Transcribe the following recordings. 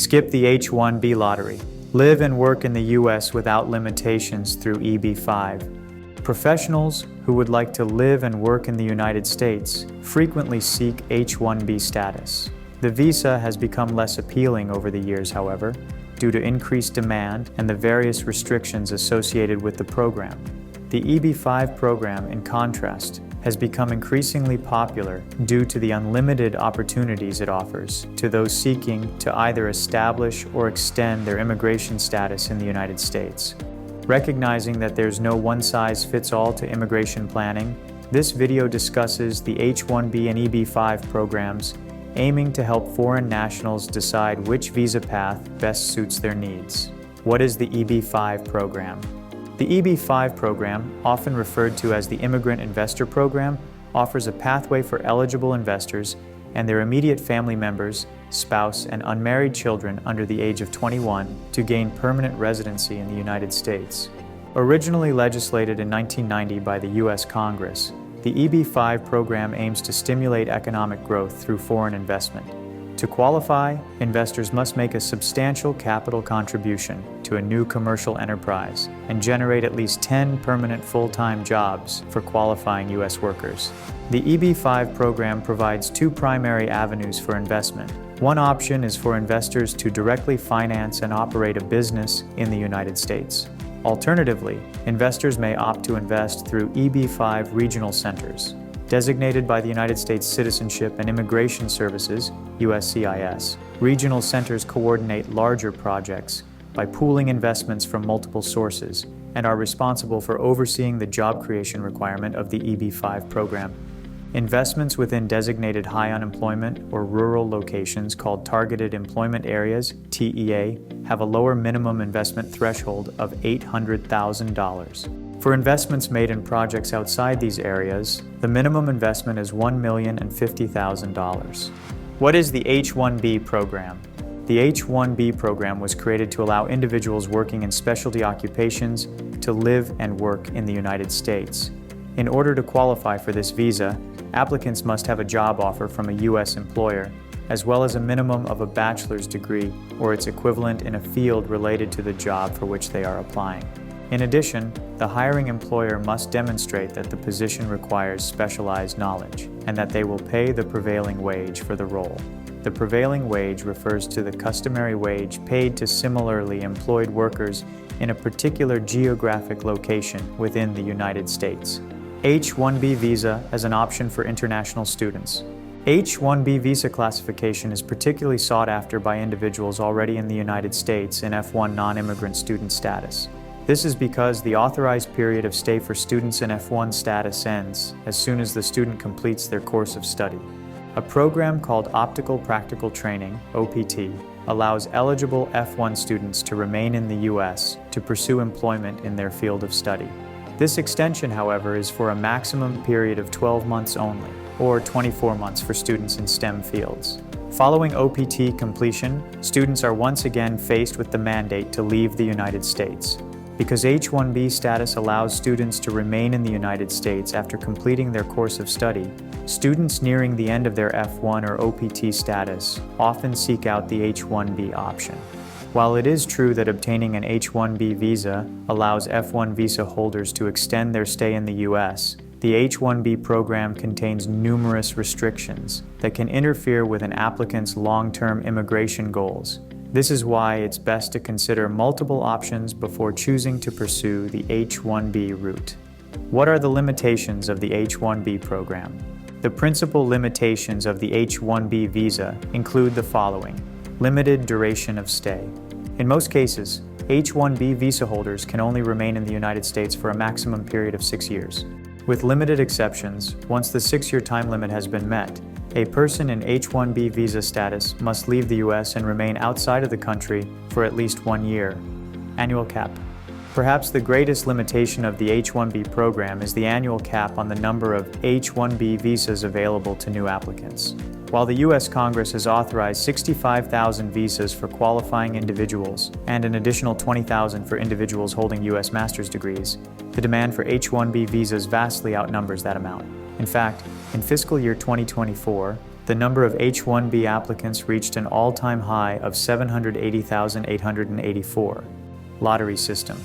Skip the H-1B lottery. Live and work in the U.S. without limitations through EB-5. Professionals who would like to live and work in the United States frequently seek H-1B status. The visa has become less appealing over the years, however, due to increased demand and the various restrictions associated with the program. The EB-5 program, in contrast, has become increasingly popular due to the unlimited opportunities it offers to those seeking to either establish or extend their immigration status in the United States. Recognizing that there's no one-size-fits-all to immigration planning, this video discusses the H-1B and EB-5 programs, aiming to help foreign nationals decide which visa path best suits their needs. What is the EB-5 program? The EB-5 program, often referred to as the Immigrant Investor Program, offers a pathway for eligible investors and their immediate family members, spouse, and unmarried children under the age of 21 to gain permanent residency in the United States. Originally legislated in 1990 by the U.S. Congress, the EB-5 program aims to stimulate economic growth through foreign investment. To qualify, investors must make a substantial capital contribution to a new commercial enterprise and generate at least 10 permanent full-time jobs for qualifying U.S. workers. The EB-5 program provides two primary avenues for investment. One option is for investors to directly finance and operate a business in the United States. Alternatively, investors may opt to invest through EB-5 regional centers. Designated by the United States Citizenship and Immigration Services, USCIS, regional centers coordinate larger projects by pooling investments from multiple sources and are responsible for overseeing the job creation requirement of the EB-5 program. Investments within designated high unemployment or rural locations called Targeted Employment Areas, TEA, have a lower minimum investment threshold of $800,000. For investments made in projects outside these areas, the minimum investment is $1,050,000. What is the H-1B program? The H-1B program was created to allow individuals working in specialty occupations to live and work in the United States. In order to qualify for this visa, applicants must have a job offer from a U.S. employer, as well as a minimum of a bachelor's degree or its equivalent in a field related to the job for which they are applying. In addition, the hiring employer must demonstrate that the position requires specialized knowledge and that they will pay the prevailing wage for the role. The prevailing wage refers to the customary wage paid to similarly employed workers in a particular geographic location within the United States. H-1B visa as an option for international students. H-1B visa classification is particularly sought after by individuals already in the United States in F1 non-immigrant student status. This is because the authorized period of stay for students in F1 status ends as soon as the student completes their course of study. A program called Optical Practical Training, OPT, allows eligible F1 students to remain in the U.S. to pursue employment in their field of study. This extension, however, is for a maximum period of 12 months only, or 24 months for students in STEM fields. Following OPT completion, students are once again faced with the mandate to leave the United States. Because H-1B status allows students to remain in the United States after completing their course of study, students nearing the end of their F1 or OPT status often seek out the H-1B option. While it is true that obtaining an H-1B visa allows F1 visa holders to extend their stay in the U.S., the H-1B program contains numerous restrictions that can interfere with an applicant's long-term immigration goals. This is why it's best to consider multiple options before choosing to pursue the H-1B route. What are the limitations of the H-1B program? The principal limitations of the H-1B visa include the following: limited duration of stay. In most cases, H-1B visa holders can only remain in the United States for a maximum period of 6 years. With limited exceptions, once the 6-year time limit has been met, a person in H-1B visa status must leave the U.S. and remain outside of the country for at least 1 year. Annual cap. Perhaps the greatest limitation of the H-1B program is the annual cap on the number of H-1B visas available to new applicants. While the U.S. Congress has authorized 65,000 visas for qualifying individuals and an additional 20,000 for individuals holding U.S. master's degrees, the demand for H-1B visas vastly outnumbers that amount. In fact, in fiscal year 2024, the number of H-1B applicants reached an all-time high of 780,884. Lottery system.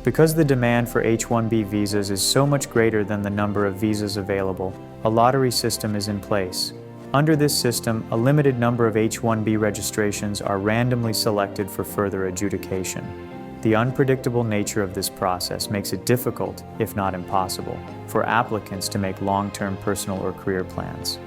Because the demand for H-1B visas is so much greater than the number of visas available, a lottery system is in place. Under this system, a limited number of H-1B registrations are randomly selected for further adjudication. The unpredictable nature of this process makes it difficult, if not impossible, for applicants to make long-term personal or career plans.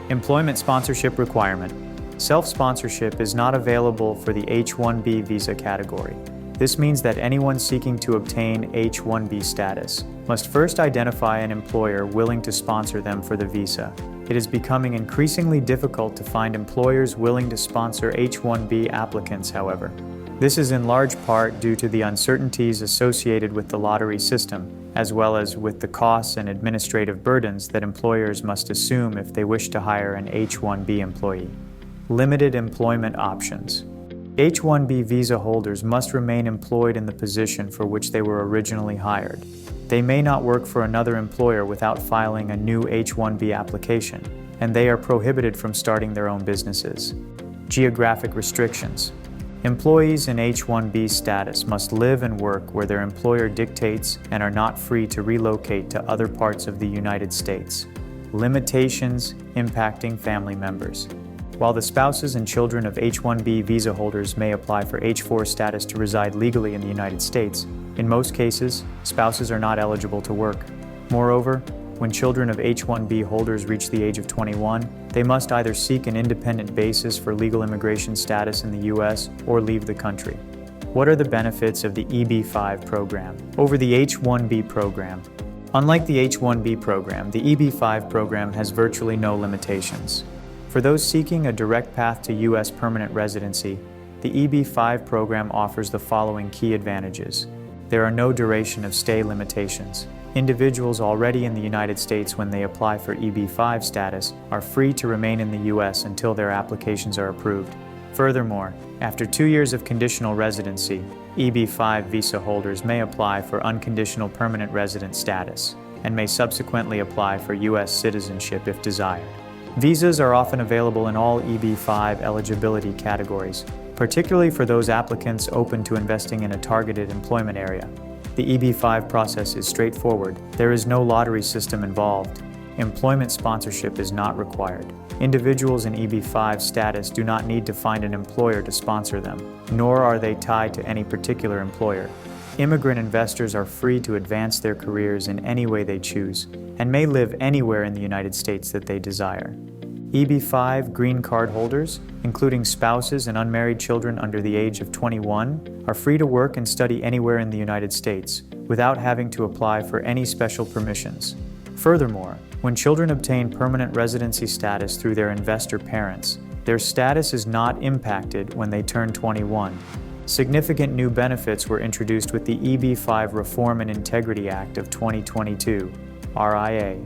Employment sponsorship requirement. Self-sponsorship is not available for the H-1B visa category. This means that anyone seeking to obtain H-1B status must first identify an employer willing to sponsor them for the visa. It is becoming increasingly difficult to find employers willing to sponsor H-1B applicants, however. This is in large part due to the uncertainties associated with the lottery system, as well as with the costs and administrative burdens that employers must assume if they wish to hire an H-1B employee. Limited employment options. H-1B visa holders must remain employed in the position for which they were originally hired. They may not work for another employer without filing a new H-1B application, and they are prohibited from starting their own businesses. Geographic restrictions. Employees in H-1B status must live and work where their employer dictates and are not free to relocate to other parts of the United States. Limitations impacting family members. While the spouses and children of H-1B visa holders may apply for H-4 status to reside legally in the United States, in most cases, spouses are not eligible to work. Moreover, when children of H-1B holders reach the age of 21, they must either seek an independent basis for legal immigration status in the U.S. or leave the country. What are the benefits of the EB-5 program over the H-1B program? Unlike the H-1B program, the EB-5 program has virtually no limitations. For those seeking a direct path to U.S. permanent residency, the EB-5 program offers the following key advantages. There are no duration of stay limitations. Individuals already in the United States when they apply for EB-5 status are free to remain in the U.S. until their applications are approved. Furthermore, after 2 years of conditional residency, EB-5 visa holders may apply for unconditional permanent resident status and may subsequently apply for U.S. citizenship if desired. Visas are often available in all EB-5 eligibility categories, particularly for those applicants open to investing in a targeted employment area. The EB-5 process is straightforward. There is no lottery system involved. Employment sponsorship is not required. Individuals in EB-5 status do not need to find an employer to sponsor them, nor are they tied to any particular employer. Immigrant investors are free to advance their careers in any way they choose, and may live anywhere in the United States that they desire. EB-5 green card holders, including spouses and unmarried children under the age of 21, are free to work and study anywhere in the United States without having to apply for any special permissions. Furthermore, when children obtain permanent residency status through their investor parents, their status is not impacted when they turn 21. Significant new benefits were introduced with the EB-5 Reform and Integrity Act of 2022, RIA.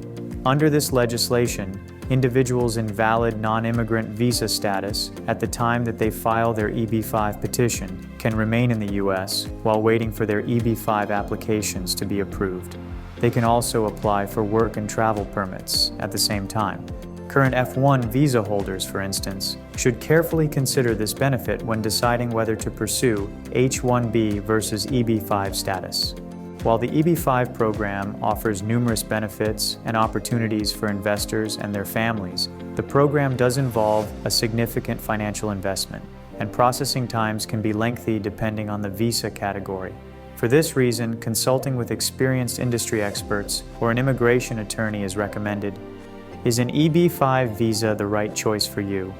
Under this legislation, individuals in valid non-immigrant visa status at the time that they file their EB-5 petition can remain in the U.S. while waiting for their EB-5 applications to be approved. They can also apply for work and travel permits at the same time. Current F-1 visa holders, for instance, should carefully consider this benefit when deciding whether to pursue H-1B versus EB-5 status. While the EB-5 program offers numerous benefits and opportunities for investors and their families, the program does involve a significant financial investment, and processing times can be lengthy depending on the visa category. For this reason, consulting with experienced industry experts or an immigration attorney is recommended. Is an EB-5 visa the right choice for you?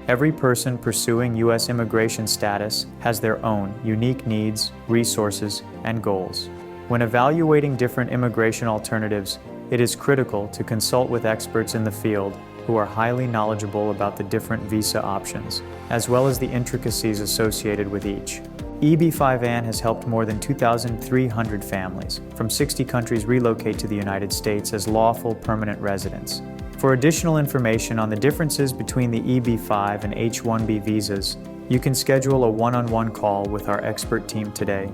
Every person pursuing U.S. immigration status has their own unique needs, resources, and goals. When evaluating different immigration alternatives, it is critical to consult with experts in the field who are highly knowledgeable about the different visa options, as well as the intricacies associated with each. EB-5AN has helped more than 2,300 families from 60 countries relocate to the United States as lawful permanent residents. For additional information on the differences between the EB-5 and H-1B visas, you can schedule a one-on-one call with our expert team today.